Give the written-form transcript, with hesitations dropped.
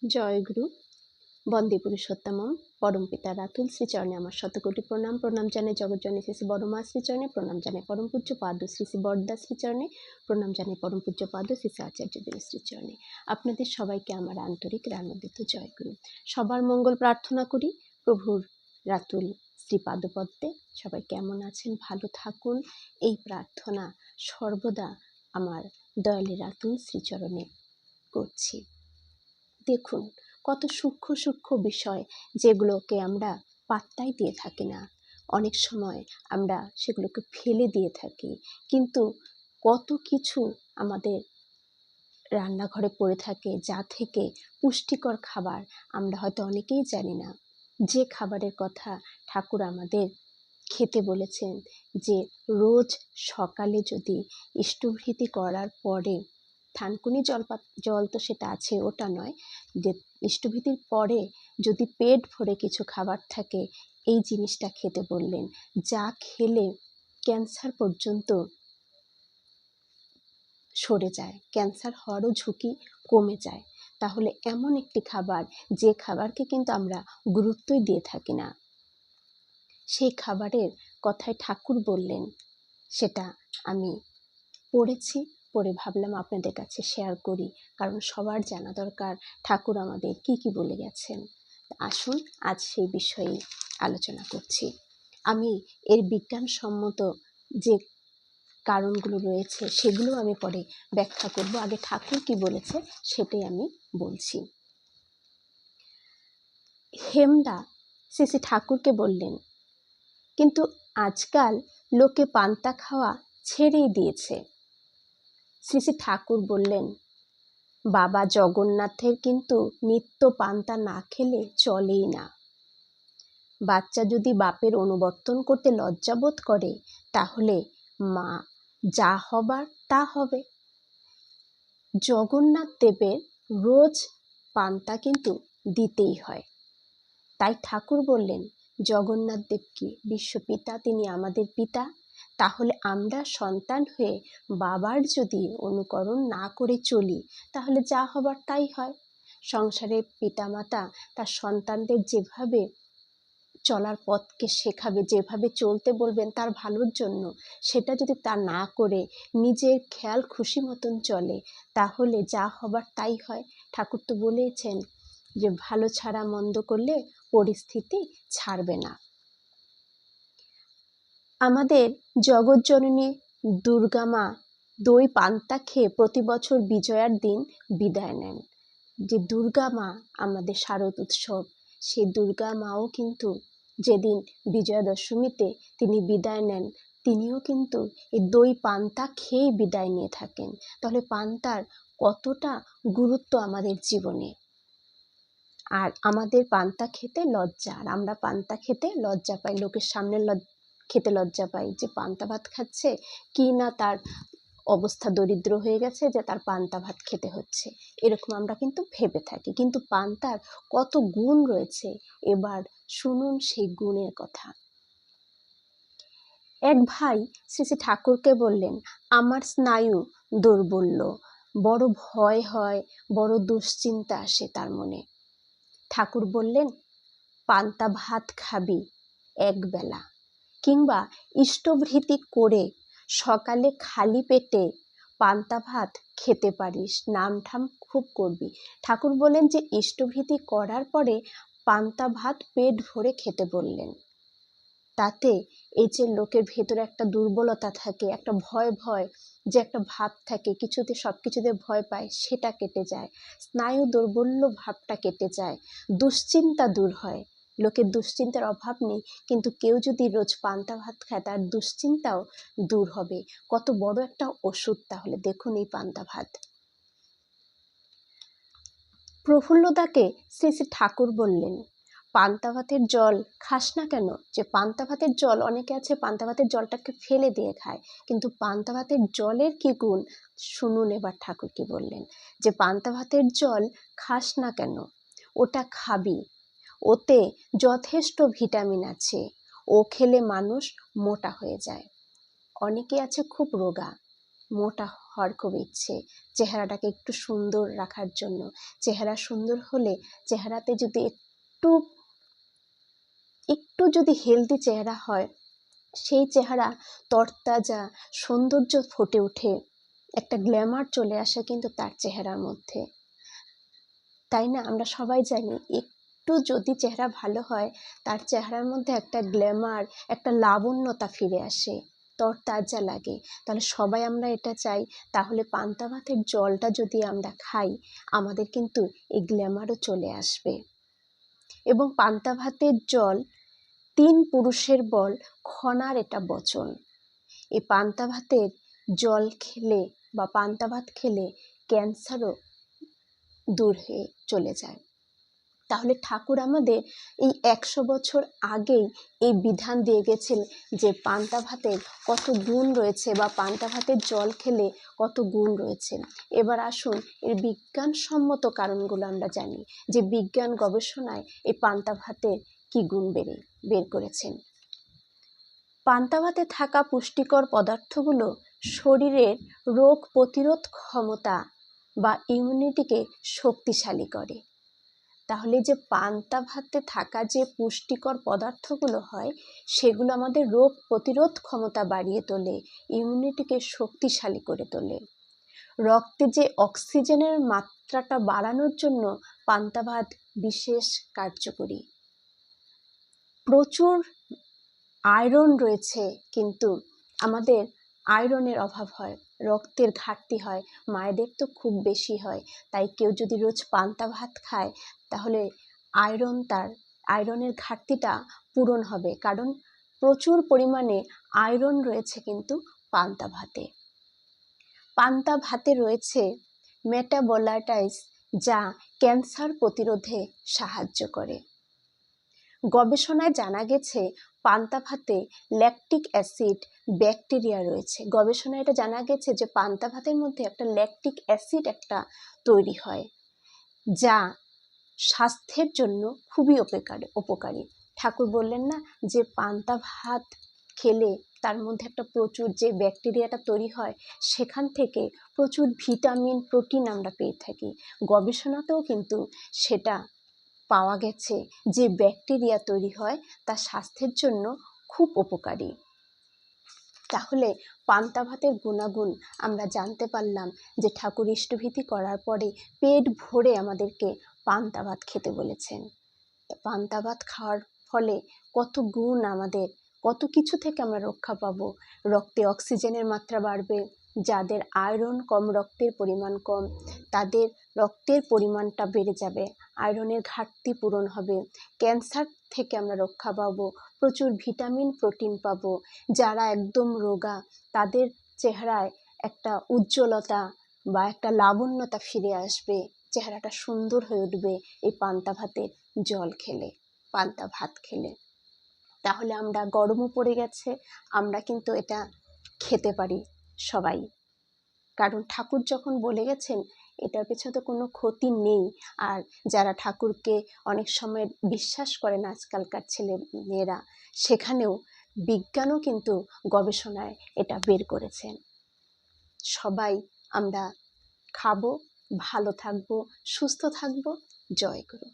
জয়গুরু বন্দে পুরুষোত্তমম পরম পিতা রাতুল শ্রীচরণে আমার শতকোটি প্রণাম। প্রণাম জানাই জগৎজননী শ্রী শ্রী বড়মা শ্রীচরণে, প্রণাম জানাই পরম পূজ্য পাদ শ্রী শ্রী বরদা শ্রীচরণে, প্রণাম জানাই পরম পূজ্য পাদ শ্রী শ্রী আচার্যদেব শ্রীচরণে। আপনাদের সবাইকে আমার আন্তরিক আনন্দিত জয়গুরু। সবার মঙ্গল প্রার্থনা করি প্রভুর রাতুল শ্রীপাদপদ্মে। সবাই কেমন আছেন? ভালো থাকুন, এই প্রার্থনা সর্বদা আমার দয়ালি রাতুল শ্রীচরণে করছি। দেখুন, কত সূক্ষ্ম সূক্ষ্ম বিষয় যেগুলোকে আমরা পাত্তাই দিয়ে থাকি না। অনেক সময় আমরা সেগুলোকে ফেলে দিয়ে থাকি, কিন্তু কত কিছু আমাদের রান্নাঘরে পড়ে থাকে যা থেকে পুষ্টিকর খাবার আমরা হয়তো অনেকেই জানি না। যে খাবারের কথা ঠাকুর আমাদের খেতে বলেছেন, যে রোজ সকালে যদি ইষ্টভৃতি করার পরে থানকুনি জল তো সেটা আছে, ওটা নয়, যে ইষ্টভৃতির পরে যদি পেট ভরে কিছু খাবার থাকে, এই জিনিসটা খেতে বললেন, যা খেলে ক্যান্সার পর্যন্ত সরে যায়, ক্যান্সার হওয়ারও ঝুঁকি কমে যায়। তাহলে এমন একটি খাবার, যে খাবারকে কিন্তু আমরা গুরুত্বই দিয়ে থাকি না, সেই খাবারের কথায় ঠাকুর বললেন, সেটা আমি পড়েছি, পড়ে ভাবলাম আপনাদের কাছে শেয়ার করি, কারণ সবার জানা দরকার ঠাকুর আমাদের কি কি বলে গেছেন। আসুন আজ সেই বিষয়ে আলোচনা করছি। আমি এর বিজ্ঞানসম্মত যে কারণগুলো রয়েছে সেগুলো আমি পরে ব্যাখ্যা করব। আগে ঠাকুর কি বলেছে সেটাই আমি বলছি। হেমদা শ্রী শ্রী ঠাকুরকে বললেন, কিন্তু আজকাল লোকে পান্তা খাওয়া ছেড়েই দিয়েছে। শ্রী শ্রী ঠাকুর বললেন, বাবা জগন্নাথের কিন্তু নিত্য পান্তা না খেলে চলেই না। বাচ্চা যদি বাপের অনুবর্তন করতে লজ্জাবোধ করে, তাহলে মা যা হবার তা হবে। জগন্নাথ দেবের রোজ পান্তা কিন্তু দিতেই হয়। তাই ঠাকুর বললেন, জগন্নাথ দেব কি বিশ্বপিতা, তিনি আমাদের পিতা। তাহলে আমরা সন্তান হয়ে বাবার যদি অনুকরণ না করে চলি, তাহলে যা হবার তাই হয়। সংসারের পিতামাতা তার সন্তানদের যেভাবে চলার পথকে শেখাবে, যেভাবে চলতে বলবেন তার ভালোর জন্য, সেটা যদি তা না করে নিজের খেয়াল খুশি মতন চলে, তাহলে যা হবার তাই হয়। ঠাকুর তো বলেছেন যে ভালো ছাড়া মন্দ করলে পরিস্থিতি ছাড়বে না। আমাদের জগৎজননী দুর্গা মা দই পান্তা খেয়ে প্রতি বছর বিজয়ার দিন বিদায় নেন। যে দুর্গা মা আমাদের শারদ উৎসব, সেই দুর্গা মাও কিন্তু যেদিন বিজয়া দশমীতে তিনি বিদায় নেন, তিনিও কিন্তু এই দই পান্তা খেয়েই বিদায় নিয়ে থাকেন। তাহলে পান্তার কতটা গুরুত্ব আমাদের জীবনে। আর আমাদের পান্তা খেতে লজ্জা, আর আমরা পান্তা খেতে লজ্জা পাই, লোকের সামনে খেতে লজ্জা পাই যে পান্তা ভাত খাচ্ছে, কি না তার অবস্থা দরিদ্র হয়ে গেছে যে তার পান্তা ভাত খেতে হচ্ছে, এরকম আমরা কিন্তু ভেবে থাকি। কিন্তু পান্তার কত গুণ রয়েছে, এবার শুনুন সেই গুণের কথা। এক ভাই শ্রী শ্রী ঠাকুরকে বললেন, আমার স্নায়ু দুর্বল্য, বড় ভয় হয়, বড় দুশ্চিন্তা আসে তার মনে। ঠাকুর বললেন, পান্তা ভাত খাবি একবেলা, কিংবা ইষ্টভৃতি করে সকালে খালি পেটে পান্তা ভাত খেতে পারিস, নাম ঠাম খুব করবি। ঠাকুর বলেন যে ইষ্টভৃতি করার পরে পান্তা ভাত পেট ভরে খেতে বললেন। তাতে এই যে লোকের ভেতরে একটা দুর্বলতা থাকে, একটা ভয় ভয় যে একটা ভাব থাকে, কিছুতে সব কিছুতে ভয় পায়, সেটা কেটে যায়। স্নায়ু দুর্বল্য ভাবটা কেটে যায়, দুশ্চিন্তা দূর হয়। লোকের দুশ্চিন্তার অভাব নেই, কিন্তু কেউ যদি রোজ পান্তা ভাত খায় তার দুশ্চিন্তাও দূর হবে। কত বড় একটা ওষুধ তাহলে দেখুন এই পান্তা ভাত। প্রফুল্লদাকে শ্রী শ্রী ঠাকুর বললেন, পান্তা ভাতের জল খাস না কেন? যে পান্তা ভাতের জল, অনেকে আছে পান্তা ভাতের জলটাকে ফেলে দিয়ে খায়, কিন্তু পান্তা ভাতের জলের কি গুণ শুনুন এবার ঠাকুর কি বললেন। যে পান্তা ভাতের জল খাস না কেন? ওটা খাবি, ওতে যথেষ্ট ভিটামিন আছে, ও খেলে মানুষ মোটা হয়ে যায়। অনেকে আছে খুব রোগা, মোটা হওয়ার খুব ইচ্ছে, চেহারাটাকে একটু সুন্দর রাখার জন্য। চেহারা সুন্দর হলে চেহারাতে যদি একটু একটু যদি হেলদি চেহারা হয়, সেই চেহারা তরতাজা সৌন্দর্য ফুটে ওঠে, একটা গ্ল্যামার চলে আসে কিন্তু তার চেহারার মধ্যে, তাই না? আমরা সবাই জানি একটু যদি চেহারা ভালো হয় তার চেহারার মধ্যে একটা গ্ল্যামার, একটা লাবণ্যতা ফিরে আসে, তরতাজা লাগে। তাহলে সবাই আমরা এটা চাই। তাহলে পান্তা ভাতের জলটা যদি আমরা খাই, আমাদের কিন্তু এই গ্ল্যামারও চলে আসবে। এবং পান্তা ভাতের জল 3 পুরুষের বল, খনার এটা বচন। এই পান্তা ভাতের জল খেলে বা পান্তা ভাত খেলে ক্যান্সারও দূর হয়ে চলে যায়। তাহলে ঠাকুর আমাদের এই 100 বছর আগেই এই বিধান দিয়ে গেছেন যে পান্তা ভাতের কত গুণ রয়েছে বা পান্তা ভাতের জল খেলে কত গুণ রয়েছে। এবার আসুন এর বিজ্ঞানসম্মত কারণগুলো আমরা জানি, যে বিজ্ঞান গবেষণায় এই পান্তা ভাতের কি গুণ বের করেছেন। পান্তা ভাতে থাকা পুষ্টিকর পদার্থগুলো শরীরের রোগ প্রতিরোধ ক্ষমতা বা ইমিউনিটিকে শক্তিশালী করে। তাহলে যে পান্তা ভাতে থাকা যে পুষ্টিকর পদার্থগুলো হয়, সেগুলো আমাদের রোগ প্রতিরোধ ক্ষমতা বাড়িয়ে তোলে, ইমিউনিটিকে শক্তিশালী করে তোলে। রক্তে যে অক্সিজেনের মাত্রাটা বাড়ানোর জন্য পান্তা ভাত বিশেষ কার্যকরী। প্রচুর আয়রন রয়েছে, কিন্তু আমাদের আয়রনের অভাব হয়, রক্তের ঘাটতি হয়, মায়েদের তো খুব বেশি হয়। তাই কেউ যদি রোজ পান্তা ভাত খায় তাহলে আয়রনের ঘাটতিটা পূরণ হবে, কারণ প্রচুর পরিমাণে আয়রন রয়েছে কিন্তু পান্তা ভাতে। পান্তা ভাতে রয়েছে মেটাবোলাইটস, যা ক্যান্সার প্রতিরোধে সাহায্য করে। গবেষণায় জানা গেছে পান্তা ভাতে ল্যাকটিক অ্যাসিড ব্যাকটেরিয়া রয়েছে। গবেষণায় এটা জানা গেছে যে পান্তা ভাতের মধ্যে একটা ল্যাকটিক অ্যাসিড তৈরি হয়, যা স্বাস্থ্যের জন্য খুবই উপকারী। ঠাকুর বললেন না যে পান্তা ভাত খেলে তার মধ্যে একটা প্রচুর যে ব্যাকটেরিয়াটা তৈরি হয়, সেখান থেকে প্রচুর ভিটামিন, প্রোটিন আমরা পেয়ে থাকি। গবেষণাতেও কিন্তু সেটা পাওয়া গেছে যে ব্যাকটেরিয়া তৈরি হয় তা স্বাস্থ্যের জন্য খুব উপকারী। তাহলে পান্তা ভাতের গুণাগুণ আমরা জানতে পারলাম যে ঠাকুর ইষ্টভীতি করার পরে পেট ভরে আমাদেরকে পান্তা ভাত খেতে বলেছেন। পান্তা ভাত খাওয়ার ফলে কত গুণ, আমাদের কত কিছু থেকে আমরা রক্ষা পাবো। রক্তে অক্সিজেনের মাত্রা বাড়বে, যাদের আয়রন কম, রক্তের পরিমাণ কম, তাদের রক্তের পরিমাণটা বেড়ে যাবে, আয়রনের ঘাটতি পূরণ হবে, ক্যান্সার থেকে আমরা রক্ষা পাবো, প্রচুর ভিটামিন, প্রোটিন পাবো। যারা একদম রোগা তাদের চেহারায় একটা উজ্জ্বলতা বা একটা লাবণ্যতা ফিরে আসবে, চেহারাটা সুন্দর হয়ে উঠবে এই পান্তা ভাতের জল খেলে, পান্তা ভাত খেলে। তাহলে আমরা, গরমও পড়ে গেছে, আমরা কিন্তু এটা খেতে পারি সবাই, কারণ ঠাকুর যখন বলে গেছেন এটার পেছনে তো কোনো ক্ষতি নেই। আর যারা ঠাকুরকে অনেক সময় বিশ্বাস করেন আজকালকার ছেলে মেয়েরা, সেখানেও বিজ্ঞানও কিন্তু গবেষণায় এটা বের করেছেন। সবাই আমরা খাবো, ভালো থাকবো, সুস্থ থাকবো। জয় গুরু।